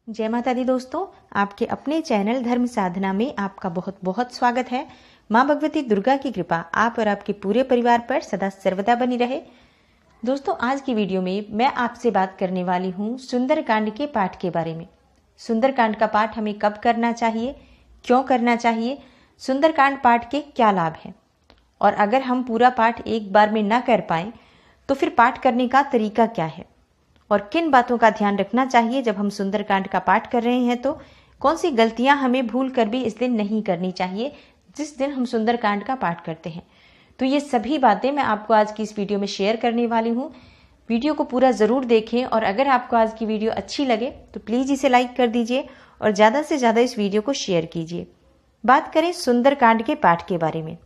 जय माता दी दोस्तों, आपके अपने चैनल धर्म साधना में आपका बहुत बहुत स्वागत है। माँ भगवती दुर्गा की कृपा आप और आपके पूरे परिवार पर सदा सर्वदा बनी रहे। दोस्तों, आज की वीडियो में मैं आपसे बात करने वाली हूँ सुंदरकांड के पाठ के बारे में। सुंदरकांड का पाठ हमें कब करना चाहिए, क्यों करना चाहिए, सुंदरकांड पाठ के क्या लाभ हैं, और अगर हम पूरा पाठ एक बार में न कर पाएं तो फिर पाठ करने का तरीका क्या है, और किन बातों का ध्यान रखना चाहिए जब हम सुंदरकांड का पाठ कर रहे हैं। तो कौन सी गलतियां हमें भूल कर भी इस दिन नहीं करनी चाहिए जिस दिन हम सुंदरकांड का पाठ करते हैं। तो ये सभी बातें मैं आपको आज की इस वीडियो में शेयर करने वाली हूँ। वीडियो को पूरा ज़रूर देखें, और अगर आपको आज की वीडियो अच्छी लगे तो प्लीज़ इसे लाइक कर दीजिए और ज़्यादा से ज़्यादा इस वीडियो को शेयर कीजिए। बात करें सुंदरकांड के पाठ के बारे में।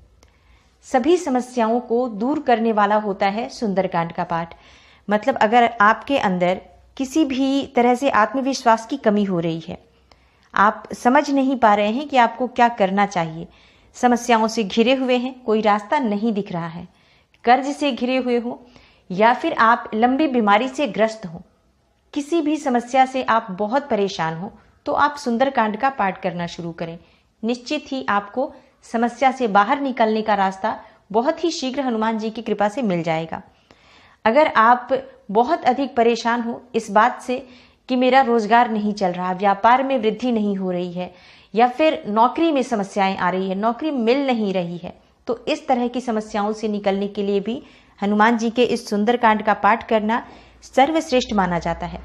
सभी समस्याओं को दूर करने वाला होता है सुंदरकांड का पाठ। मतलब अगर आपके अंदर किसी भी तरह से आत्मविश्वास की कमी हो रही है, आप समझ नहीं पा रहे हैं कि आपको क्या करना चाहिए, समस्याओं से घिरे हुए हैं, कोई रास्ता नहीं दिख रहा है, कर्ज से घिरे हुए हो, या फिर आप लंबी बीमारी से ग्रस्त हो, किसी भी समस्या से आप बहुत परेशान हो, तो आप सुंदरकांड का पाठ करना शुरू करें। निश्चित ही आपको समस्या से बाहर निकलने का रास्ता बहुत ही शीघ्र हनुमान जी की कृपा से मिल जाएगा। अगर आप बहुत अधिक परेशान हो इस बात से कि मेरा रोजगार नहीं चल रहा, व्यापार में वृद्धि नहीं हो रही है, या फिर नौकरी में समस्याएं आ रही है, नौकरी मिल नहीं रही है, तो इस तरह की समस्याओं से निकलने के लिए भी हनुमान जी के इस सुंदरकांड का पाठ करना सर्वश्रेष्ठ माना जाता है।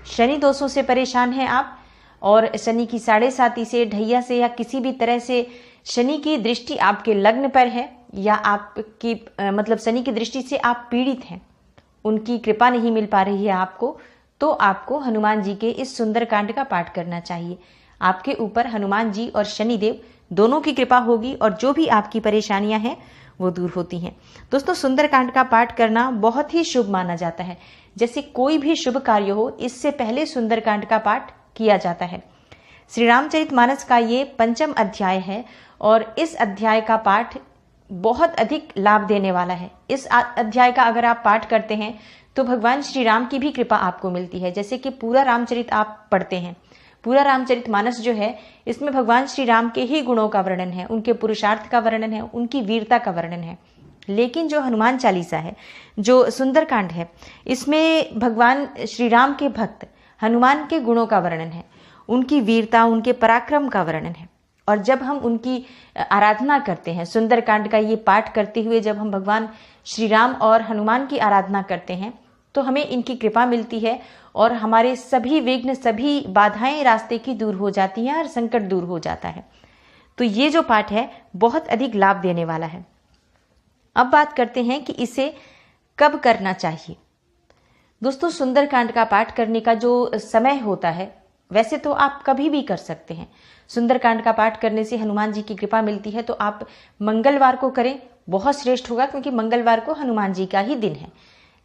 शनि दोषों से परेशान हैं आप, और शनि की 7.5 से, ढैया से, या किसी भी तरह से शनि की दृष्टि आपके लग्न पर है, या आपकी मतलब शनि की दृष्टि से आप पीड़ित हैं, उनकी कृपा नहीं मिल पा रही है आपको, तो आपको हनुमान जी के इस सुंदरकांड का पाठ करना चाहिए। आपके ऊपर हनुमान जी और शनिदेव दोनों की कृपा होगी, और जो भी आपकी परेशानियां हैं वो दूर होती हैं। दोस्तों, सुंदरकांड का पाठ करना बहुत ही शुभ माना जाता है। जैसे कोई भी शुभ कार्य हो, इससे पहले सुंदरकांड का पाठ किया जाता है। श्री रामचरितमानस का ये 5वां अध्याय है, और इस अध्याय का पाठ बहुत अधिक लाभ देने वाला है। इस अध्याय का अगर आप पाठ करते हैं तो भगवान श्री राम की भी कृपा आपको मिलती है। जैसे कि पूरा रामचरित आप पढ़ते हैं, पूरा रामचरितमानस जो है, इसमें भगवान श्री राम के ही गुणों का वर्णन है, उनके पुरुषार्थ का वर्णन है, उनकी वीरता का वर्णन है। लेकिन जो हनुमान चालीसा है, जो सुंदरकांड है, इसमें भगवान श्री राम के भक्त हनुमान के गुणों का वर्णन है, उनकी वीरता, उनके पराक्रम का वर्णन है। और जब हम उनकी आराधना करते हैं, सुंदरकांड का ये पाठ करते हुए जब हम भगवान श्री राम और हनुमान की आराधना करते हैं, तो हमें इनकी कृपा मिलती है, और हमारे सभी विघ्न, सभी बाधाएं रास्ते की दूर हो जाती हैं, और संकट दूर हो जाता है। तो ये जो पाठ है बहुत अधिक लाभ देने वाला है। अब बात करते हैं कि इसे कब करना चाहिए। दोस्तों, सुंदरकांड का पाठ करने का जो समय होता है, वैसे तो आप कभी भी कर सकते हैं। सुंदरकांड का पाठ करने से हनुमान जी की कृपा मिलती है, तो आप मंगलवार को करें, बहुत श्रेष्ठ होगा, क्योंकि मंगलवार को हनुमान जी का ही दिन है।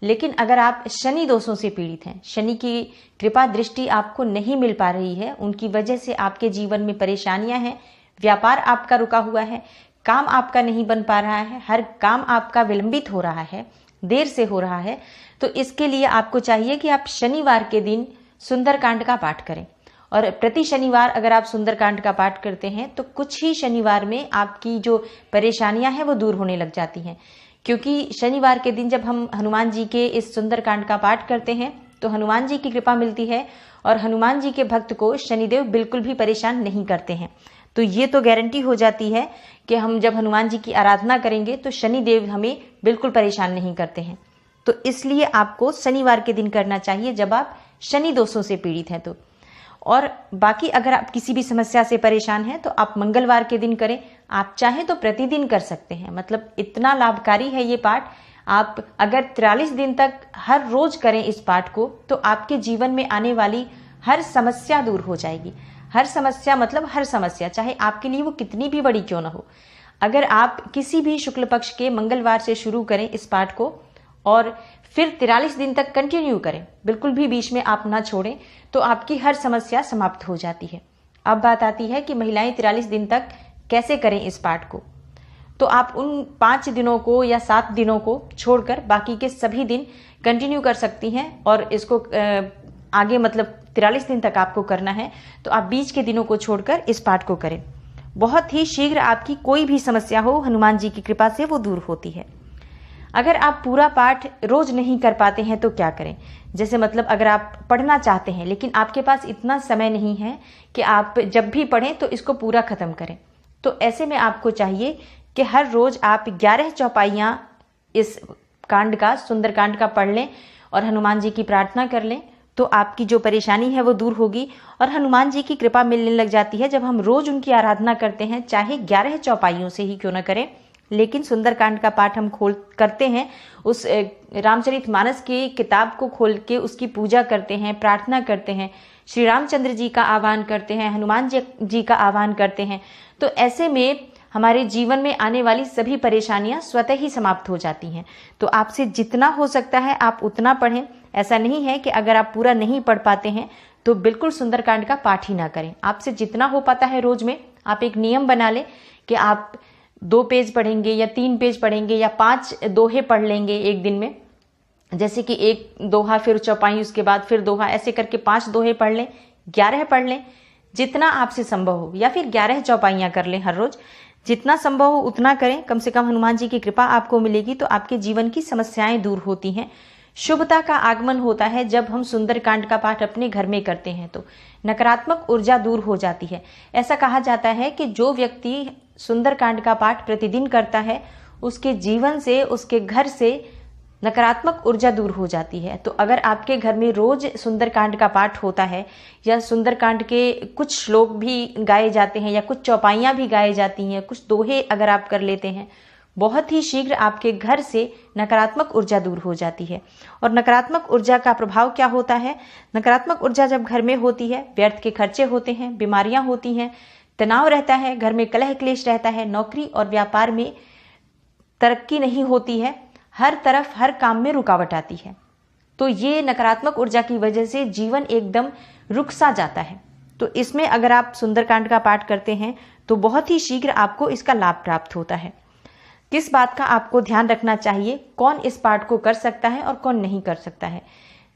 लेकिन अगर आप शनि दोषों से पीड़ित हैं, शनि की कृपा दृष्टि आपको नहीं मिल पा रही है, उनकी वजह से आपके जीवन में परेशानियां हैं, व्यापार आपका रुका हुआ है, काम आपका नहीं बन पा रहा है, हर काम आपका विलंबित हो रहा है, देर से हो रहा है, तो इसके लिए आपको चाहिए कि आप शनिवार के दिन सुंदरकांड का पाठ करें। और प्रति शनिवार अगर आप सुंदरकांड का पाठ करते हैं तो कुछ ही शनिवार में आपकी जो परेशानियां हैं वो दूर होने लग जाती हैं। क्योंकि शनिवार के दिन जब हम हनुमान जी के इस सुंदरकांड का पाठ करते हैं तो हनुमान जी की कृपा मिलती है, और हनुमान जी के भक्त को शनिदेव बिल्कुल भी परेशान नहीं करते हैं। तो ये तो गारंटी हो जाती है कि हम जब हनुमान जी की आराधना करेंगे तो शनिदेव हमें बिल्कुल परेशान नहीं करते हैं। तो इसलिए आपको शनिवार के दिन करना चाहिए जब आप शनि दोषों से पीड़ित हैं। तो और बाकी अगर आप किसी भी समस्या से परेशान हैं तो आप मंगलवार के दिन करें। आप चाहें तो प्रतिदिन कर सकते हैं, मतलब इतना लाभकारी है ये पाठ। आप अगर 43 दिन तक हर रोज करें इस पाठ को, तो आपके जीवन में आने वाली हर समस्या दूर हो जाएगी। हर समस्या मतलब हर समस्या, चाहे आपके लिए वो कितनी भी बड़ी क्यों ना हो। अगर आप किसी भी शुक्ल पक्ष के मंगलवार से शुरू करें इस पाठ को, और फिर 43 दिन तक कंटिन्यू करें, बिल्कुल भी बीच में आप ना छोड़ें, तो आपकी हर समस्या समाप्त हो जाती है। अब बात आती है कि महिलाएं 43 दिन तक कैसे करें इस पाठ को। तो आप उन 5 दिनों को या 7 दिनों को छोड़कर बाकी के सभी दिन कंटिन्यू कर सकती हैं, और इसको आगे मतलब 43 दिन तक आपको करना है, तो आप बीच के दिनों को छोड़कर इस पाठ को करें। बहुत ही शीघ्र आपकी कोई भी समस्या हो, हनुमान जी की कृपा से वो दूर होती है। अगर आप पूरा पाठ रोज नहीं कर पाते हैं तो क्या करें? जैसे मतलब अगर आप पढ़ना चाहते हैं लेकिन आपके पास इतना समय नहीं है कि आप जब भी पढ़ें तो इसको पूरा खत्म करें, तो ऐसे में आपको चाहिए कि हर रोज आप 11 चौपाइयाँ इस कांड का, सुंदर कांड का पढ़ लें और हनुमान जी की प्रार्थना कर लें, तो आपकी जो परेशानी है वो दूर होगी और हनुमान जी की कृपा मिलने लग जाती है। जब हम रोज उनकी आराधना करते हैं, चाहे 11 चौपाइयों से ही क्यों न करें, लेकिन सुंदरकांड का पाठ हम करते हैं, उस रामचरितमानस की किताब को खोल के उसकी पूजा करते हैं, प्रार्थना करते हैं, श्री रामचंद्र जी का आह्वान करते हैं, हनुमान जी का आह्वान करते हैं, तो ऐसे में हमारे जीवन में आने वाली सभी परेशानियां स्वतः ही समाप्त हो जाती हैं। तो आपसे जितना हो सकता है आप उतना पढ़ें। ऐसा नहीं है कि अगर आप पूरा नहीं पढ़ पाते हैं तो बिल्कुल सुंदरकांड का पाठ ही ना करें। आपसे जितना हो पाता है रोज में आप एक नियम बना लें कि आप 2 पेज पढ़ेंगे या 3 पेज पढ़ेंगे या 5 दोहे पढ़ लेंगे एक दिन में। जैसे कि एक दोहा, फिर चौपाई, उसके बाद फिर दोहा, ऐसे करके 5 दोहे पढ़ लें, 11 पढ़ लें, जितना आपसे संभव हो, या फिर 11 चौपाइयाँ कर लें हर रोज। जितना संभव हो उतना करें, कम से कम हनुमान जी की कृपा आपको मिलेगी तो आपके जीवन की समस्याएं दूर होती हैं। शुभता का आगमन होता है जब हम सुंदरकांड का पाठ अपने घर में करते हैं, तो नकारात्मक ऊर्जा दूर हो जाती है। ऐसा कहा जाता है कि जो व्यक्ति सुंदरकांड का पाठ प्रतिदिन करता है उसके जीवन से, उसके घर से नकारात्मक ऊर्जा दूर हो जाती है। तो अगर आपके घर में रोज सुंदरकांड का पाठ होता है या सुंदरकांड के कुछ श्लोक भी गाए जाते हैं या कुछ चौपाइयाँ भी गाई जाती हैं, कुछ दोहे अगर आप कर लेते हैं, बहुत ही शीघ्र आपके घर से नकारात्मक ऊर्जा दूर हो जाती है। और नकारात्मक ऊर्जा का प्रभाव क्या होता है? नकारात्मक ऊर्जा जब घर में होती है, व्यर्थ के खर्चे होते हैं, बीमारियां होती हैं, तनाव रहता है, घर में कलह क्लेश रहता है, नौकरी और व्यापार में तरक्की नहीं होती है, हर तरफ हर काम में रुकावट आती है। तो ये नकारात्मक ऊर्जा की वजह से जीवन एकदम रुक सा जाता है। तो इसमें अगर आप सुंदरकांड का पाठ करते हैं तो बहुत ही शीघ्र आपको इसका लाभ प्राप्त होता है। किस बात का आपको ध्यान रखना चाहिए, कौन इस पाठ को कर सकता है और कौन नहीं कर सकता है?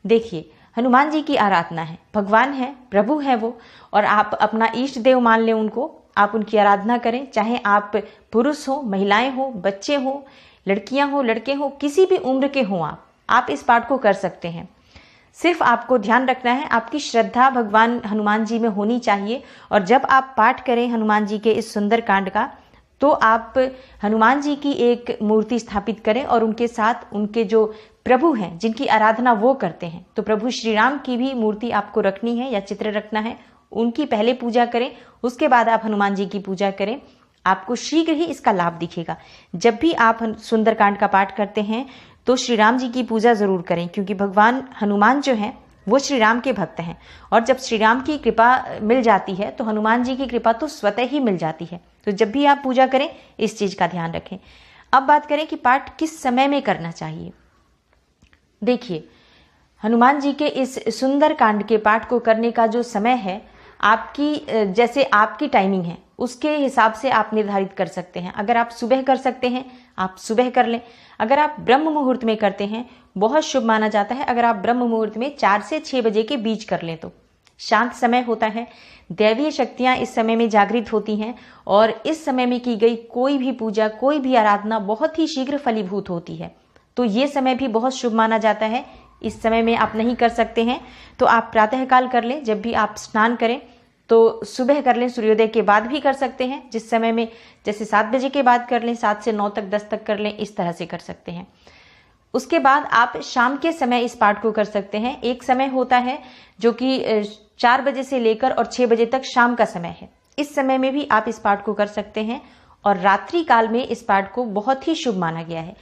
देखिए, हनुमान जी की आराधना है, भगवान है, प्रभु है वो, और आप अपना इष्ट देव मान लें उनको, आप उनकी आराधना करें। चाहे आप पुरुष हो, महिलाएं हो, बच्चे हो, लड़कियां हो, लड़के हो, किसी भी उम्र के हो, आप इस पाठ को कर सकते हैं। सिर्फ आपको ध्यान रखना है, आपकी श्रद्धा भगवान हनुमान जी में होनी चाहिए। और जब आप पाठ करें हनुमान जी के इस सुंदर कांड का, तो आप हनुमान जी की एक मूर्ति स्थापित करें और उनके साथ उनके जो प्रभु हैं, जिनकी आराधना वो करते हैं, तो प्रभु श्री राम की भी मूर्ति आपको रखनी है या चित्र रखना है, उनकी पहले पूजा करें, उसके बाद आप हनुमान जी की पूजा करें। आपको शीघ्र ही इसका लाभ दिखेगा। जब भी आप सुंदरकांड का पाठ करते हैं तो श्री राम जी की पूजा जरूर करें, क्योंकि भगवान हनुमान जो हैं वो श्री राम के भक्त हैं, और जब श्री राम की कृपा मिल जाती है तो हनुमान जी की कृपा तो स्वतः ही मिल जाती है। तो जब भी आप पूजा करें इस चीज का ध्यान रखें। अब बात करें कि पाठ किस समय में करना चाहिए। देखिए, हनुमान जी के इस सुंदर कांड के पाठ को करने का जो समय है, आपकी जैसे आपकी टाइमिंग है उसके हिसाब से आप निर्धारित कर सकते हैं। अगर आप सुबह कर सकते हैं आप सुबह कर लें। अगर आप ब्रह्म मुहूर्त में करते हैं बहुत शुभ माना जाता है। अगर आप ब्रह्म मुहूर्त में 4 से 6 बजे के बीच कर लें तो शांत समय होता है, दैवीय शक्तियां इस समय में जागृत होती हैं, और इस समय में की गई कोई भी पूजा, कोई भी आराधना बहुत ही शीघ्र फलीभूत होती है। तो ये समय भी बहुत शुभ माना जाता है। इस समय में आप नहीं कर सकते हैं तो आप प्रातःकाल कर लें। जब भी आप स्नान करें तो सुबह कर लें, सूर्योदय के बाद भी कर सकते हैं, जिस समय में जैसे 7 बजे के बाद कर लें, 7 से 9 तक, 10 तक कर लें, इस तरह से कर सकते हैं। उसके बाद आप शाम के समय इस पाठ को कर सकते हैं। एक समय होता है जो कि 4 बजे से लेकर और 6 बजे तक शाम का समय है। इस समय में भी आप इस पाठ को कर सकते हैं, और रात्रि काल में इस पाठ को बहुत ही शुभ माना गया है।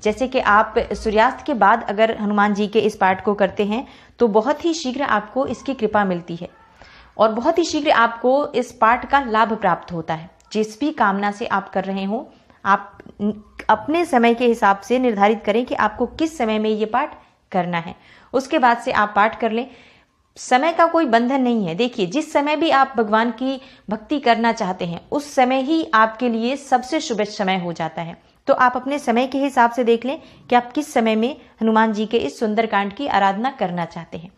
जैसे कि आप सूर्यास्त के बाद अगर हनुमान जी के इस पाठ को करते हैं तो बहुत ही शीघ्र आपको इसकी कृपा मिलती है, और बहुत ही शीघ्र आपको इस पाठ का लाभ प्राप्त होता है। जिस भी कामना से आप कर रहे हो, आप अपने समय के हिसाब से निर्धारित करें कि आपको किस समय में ये पाठ करना है, उसके बाद से आप पाठ कर लें। समय का कोई बंधन नहीं है। देखिए, जिस समय भी आप भगवान की भक्ति करना चाहते हैं उस समय ही आपके लिए सबसे शुभ समय हो जाता है। तो आप अपने समय के हिसाब से देख लें कि आप किस समय में हनुमान जी के इस सुंदरकांड की आराधना करना चाहते हैं।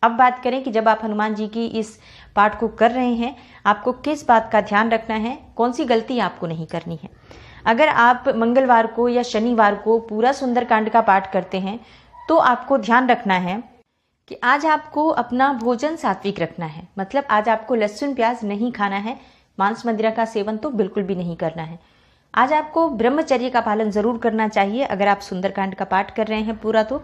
अब बात करें कि जब आप हनुमान जी की इस पाठ को कर रहे हैं, आपको किस बात का ध्यान रखना है, कौन सी गलती आपको नहीं करनी है। अगर आप मंगलवार को या शनिवार को पूरा सुंदरकांड का पाठ करते हैं तो आपको ध्यान रखना है कि आज आपको अपना भोजन सात्विक रखना है। मतलब आज आपको लहसुन प्याज नहीं खाना है, मांस मदिरा का सेवन तो बिल्कुल भी नहीं करना है। आज आपको ब्रह्मचर्य का पालन जरूर करना चाहिए अगर आप सुंदरकांड का पाठ कर रहे हैं पूरा तो।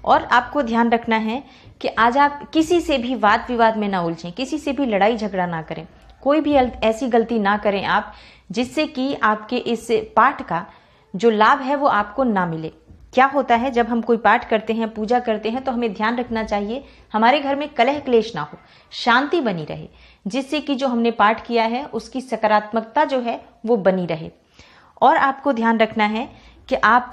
और आपको ध्यान रखना है कि आज आप किसी से भी वाद विवाद में ना उलझें, किसी से भी लड़ाई झगड़ा ना करें, कोई भी ऐसी गलती ना करें आप जिससे कि आपके इस पाठ का जो लाभ है वो आपको ना मिले। क्या होता है, जब हम कोई पाठ करते हैं, पूजा करते हैं, तो हमें ध्यान रखना चाहिए हमारे घर में कलह क्लेश ना हो, शांति बनी रहे, जिससे कि जो हमने पाठ किया है उसकी सकारात्मकता जो है वो बनी रहे। और आपको ध्यान रखना है कि आप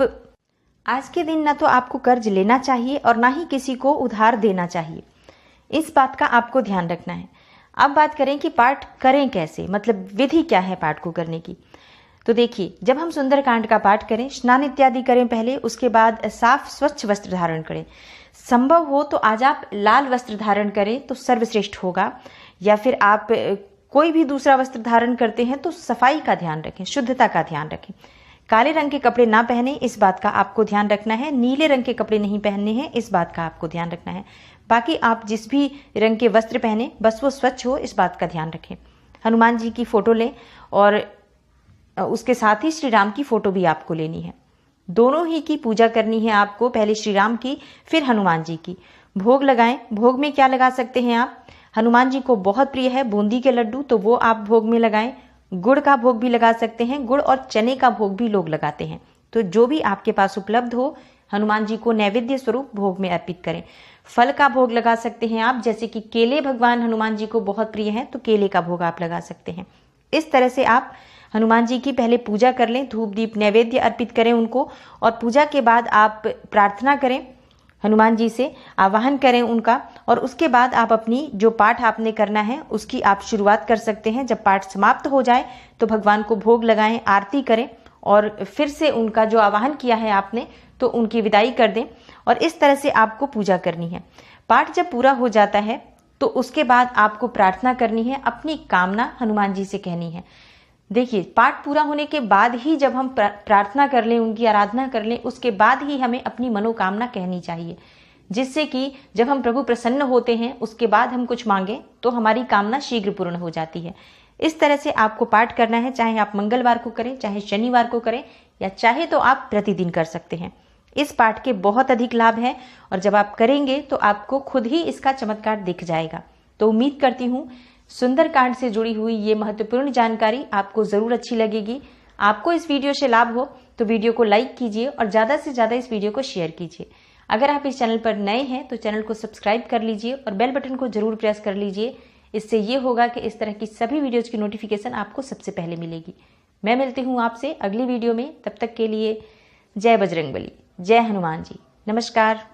आज के दिन ना तो आपको कर्ज लेना चाहिए और ना ही किसी को उधार देना चाहिए। इस बात का आपको ध्यान रखना है। अब बात करें कि पाठ करें कैसे, मतलब विधि क्या है पाठ को करने की। तो देखिए, जब हम सुंदरकांड का पाठ करें, स्नान इत्यादि करें पहले, उसके बाद साफ स्वच्छ वस्त्र धारण करें। संभव हो तो आज आप लाल वस्त्र धारण करें तो सर्वश्रेष्ठ होगा, या फिर आप कोई भी दूसरा वस्त्र धारण करते हैं तो सफाई का ध्यान रखें, शुद्धता का ध्यान रखें। काले रंग के कपड़े ना पहने, इस बात का आपको ध्यान रखना है। नीले रंग के कपड़े नहीं पहनने हैं, इस बात का आपको ध्यान रखना है। बाकी आप जिस भी रंग के वस्त्र पहने बस वो स्वच्छ हो, इस बात का ध्यान रखें। हनुमान जी की फोटो लें और उसके साथ ही श्री राम की फोटो भी आपको लेनी है। दोनों ही की पूजा करनी है आपको, पहले श्री राम की फिर हनुमान जी की। भोग लगाएं। भोग में क्या लगा सकते हैं आप, हनुमान जी को बहुत प्रिय है बूंदी के लड्डू, तो वो आप भोग में लगाएं। गुड़ का भोग भी लगा सकते हैं, गुड़ और चने का भोग भी लोग लगाते हैं। तो जो भी आपके पास उपलब्ध हो, हनुमान जी को नैवेद्य स्वरूप भोग में अर्पित करें। फल का भोग लगा सकते हैं आप, जैसे कि केले भगवान हनुमान जी को बहुत प्रिय हैं, तो केले का भोग आप लगा सकते हैं। इस तरह से आप हनुमान जी की पहले पूजा कर लें, धूप दीप नैवेद्य अर्पित करें उनको, और पूजा के बाद आप प्रार्थना करें हनुमान जी से, आवाहन करें उनका, और उसके बाद आप अपनी जो पाठ आपने करना है उसकी आप शुरुआत कर सकते हैं। जब पाठ समाप्त हो जाए तो भगवान को भोग लगाएं, आरती करें और फिर से उनका जो आवाहन किया है आपने तो उनकी विदाई कर दें। और इस तरह से आपको पूजा करनी है। पाठ जब पूरा हो जाता है तो उसके बाद आपको प्रार्थना करनी है, अपनी कामना हनुमान जी से कहनी है। देखिए, पाठ पूरा होने के बाद ही जब हम प्रार्थना कर लें, उनकी आराधना कर लें, उसके बाद ही हमें अपनी मनोकामना कहनी चाहिए, जिससे कि जब हम प्रभु प्रसन्न होते हैं उसके बाद हम कुछ मांगें तो हमारी कामना शीघ्र पूर्ण हो जाती है। इस तरह से आपको पाठ करना है, चाहे आप मंगलवार को करें, चाहे शनिवार को करें, या चाहे तो आप प्रतिदिन कर सकते हैं। इस पाठ के बहुत अधिक लाभ हैं और जब आप करेंगे तो आपको खुद ही इसका चमत्कार दिख जाएगा। तो उम्मीद करती हूँ सुंदरकांड से जुड़ी हुई ये महत्वपूर्ण जानकारी आपको जरूर अच्छी लगेगी। आपको इस वीडियो से लाभ हो तो वीडियो को लाइक कीजिए और ज़्यादा से ज़्यादा इस वीडियो को शेयर कीजिए। अगर आप इस चैनल पर नए हैं तो चैनल को सब्सक्राइब कर लीजिए और बेल बटन को जरूर प्रेस कर लीजिए। इससे ये होगा कि इस तरह की सभी वीडियोज़ की नोटिफिकेशन आपको सबसे पहले मिलेगी। मैं मिलती हूँ आपसे अगली वीडियो में, तब तक के लिए जय बजरंगबली, जय हनुमान जी, नमस्कार।